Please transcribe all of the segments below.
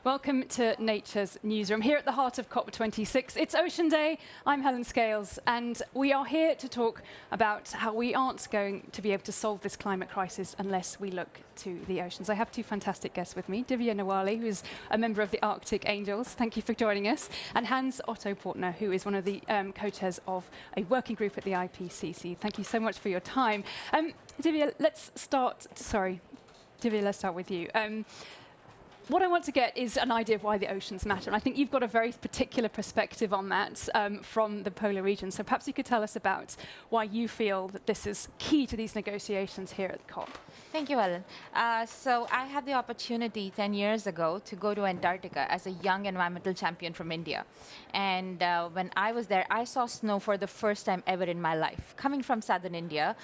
Welcome to Nature's Newsroom, here at the heart of COP26. It's Ocean Day. I'm Helen Scales, and we are here to talk about how we aren't going to be able to solve this climate crisis unless we look to the oceans. I have two fantastic guests with me, Divya and Nawale, who is a member of the Arctic Angels. Thank you for joining us. And Hans-Otto Pörtner, who is one of the co-chairs of a working group at the IPCC. Thank you so much for your time. Divya, let's start with you. What I want to get is an idea of why the oceans matter. And I think you've got a very particular perspective on that from the polar region. So perhaps you could tell us about why you feel that this is key to these negotiations here at COP. Thank you, Ellen. So I had the opportunity 10 years ago to go to Antarctica as a young environmental champion from India. And when I was there, I saw snow for the first time ever in my life. Coming from southern India,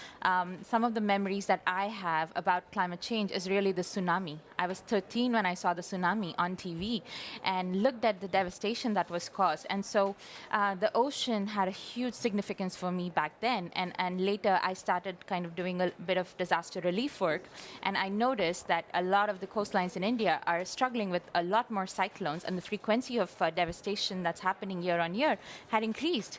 some of the memories that I have about climate change is really the tsunami. I was 13 when I saw the tsunami on TV and looked at the devastation that was caused. And so the ocean had a huge significance for me back then. And later I started kind of doing a bit of disaster relief work. And I noticed that a lot of the coastlines in India are struggling with a lot more cyclones, and the frequency of devastation that's happening year on year had increased.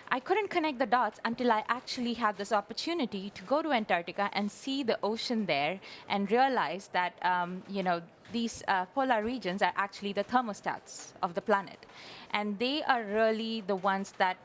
I couldn't connect the dots until I actually had this opportunity to go to Antarctica and see the ocean there and realize that, these polar regions are actually the thermostats of the planet. And they are really the ones that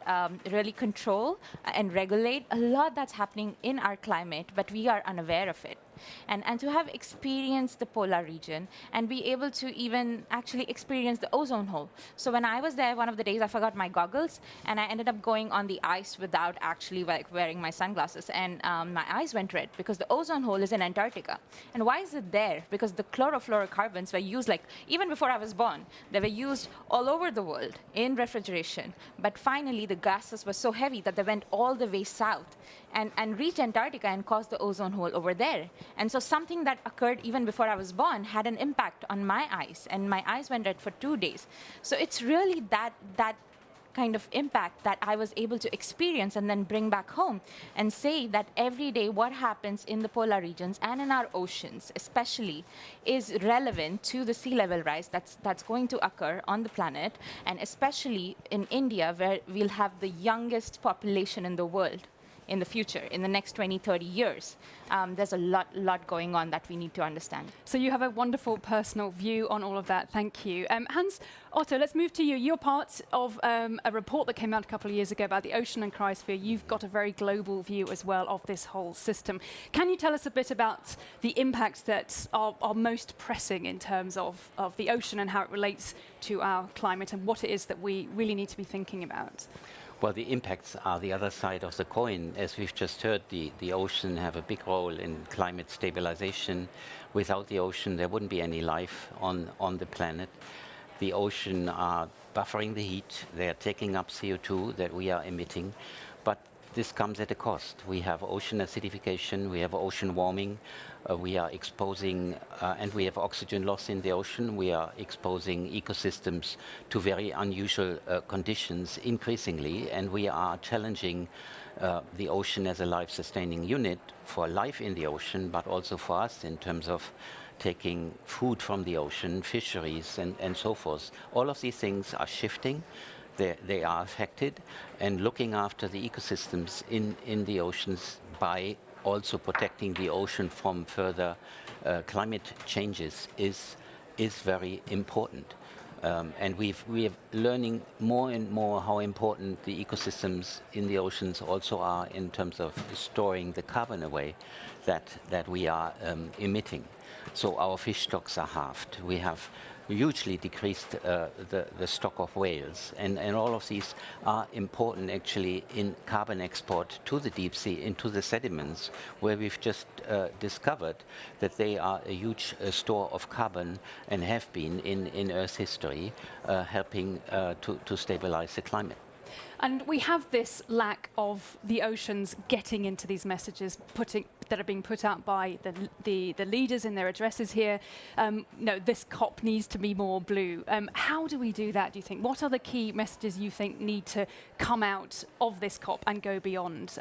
really control and regulate a lot that's happening in our climate, but we are unaware of it. And to have experienced the polar region and be able to even actually experience the ozone hole. So when I was there, one of the days I forgot my goggles and I ended up going on the ice without actually wearing my sunglasses. And my eyes went red because the ozone hole is in Antarctica. And why is it there? Because the chlorofluorocarbons were used, like even before I was born, they were used all over the world in refrigeration. But finally, the gases were so heavy that they went all the way south and reached Antarctica and caused the ozone hole over there. And so something that occurred even before I was born had an impact on my eyes, and my eyes went red for 2 days. So it's really that kind of impact that I was able to experience and then bring back home and say that every day what happens in the polar regions and in our oceans especially is relevant to the sea level rise that's going to occur on the planet, and especially in India, where we'll have the youngest population in the world in the future, in the next 20, 30 years. There's a lot going on that we need to understand. So you have a wonderful personal view on all of that. Thank you. Hans-Otto, let's move to you. You're part of a report that came out a couple of years ago about the ocean and cryosphere. You've got a very global view as well of this whole system. Can you tell us a bit about the impacts that are most pressing in terms of the ocean and how it relates to our climate and what it is that we really need to be thinking about? Well, the impacts are the other side of the coin. As we've just heard, the ocean have a big role in climate stabilization. Without the ocean, there wouldn't be any life on the planet. The ocean are buffering the heat. They are taking up CO2 that we are emitting. But this comes at a cost. We have ocean acidification, we have ocean warming, we are exposing, and we have oxygen loss in the ocean. We are exposing ecosystems to very unusual conditions increasingly, and we are challenging the ocean as a life-sustaining unit for life in the ocean, but also for us in terms of taking food from the ocean, fisheries, and so forth. All of these things are shifting. They are affected, and looking after the ecosystems in the oceans by also protecting the ocean from further climate changes is very important. And we are learning more and more how important the ecosystems in the oceans also are in terms of storing the carbon away that we are emitting. So our fish stocks are halved. We have hugely decreased the stock of whales. And all of these are important actually in carbon export to the deep sea, into the sediments, where we've just discovered that they are a huge store of carbon and have been in Earth's history, helping to stabilize the climate. And we have this lack of the oceans getting into these messages that are being put out by the leaders in their addresses here. No, this COP needs to be more blue. How do we do that, do you think? What are the key messages you think need to come out of this COP and go beyond?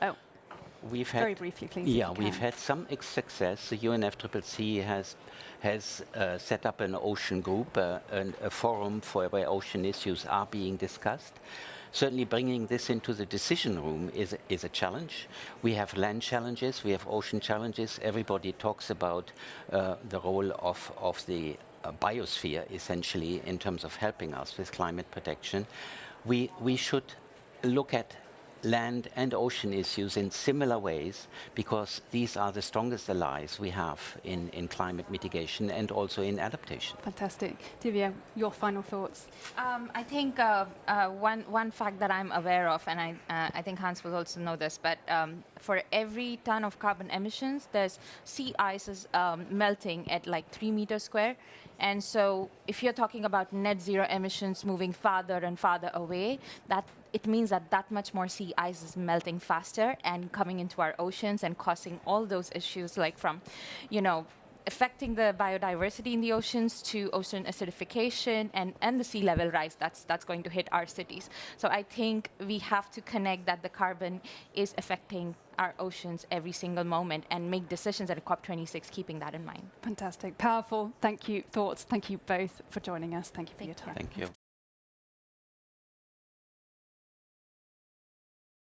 we've had Very briefly, please. Yeah, we've had some success. The UNFCCC has set up an ocean group, a forum for where ocean issues are being discussed. Certainly, bringing this into the decision room is a challenge. We have land challenges, we have ocean challenges. Everybody talks about the role of the biosphere, essentially, in terms of helping us with climate protection. We should look at land and ocean issues in similar ways, because these are the strongest allies we have in climate mitigation and also in adaptation. Fantastic. Divya, your final thoughts? I think one fact that I'm aware of, and I think Hans will also know this, but for every ton of carbon emissions, there's sea ice is melting at like 3 meters square. And so if you're talking about net zero emissions moving farther and farther away, that it means that much more sea ice is melting faster and coming into our oceans and causing all those issues, like from, affecting the biodiversity in the oceans to ocean acidification and the sea level rise that's going to hit our cities. So I think we have to connect that the carbon is affecting our oceans every single moment and make decisions at COP26 keeping that in mind. Fantastic. Powerful. Thank you. Thoughts. Thank you both for joining us. Thank you for your time. Thank you.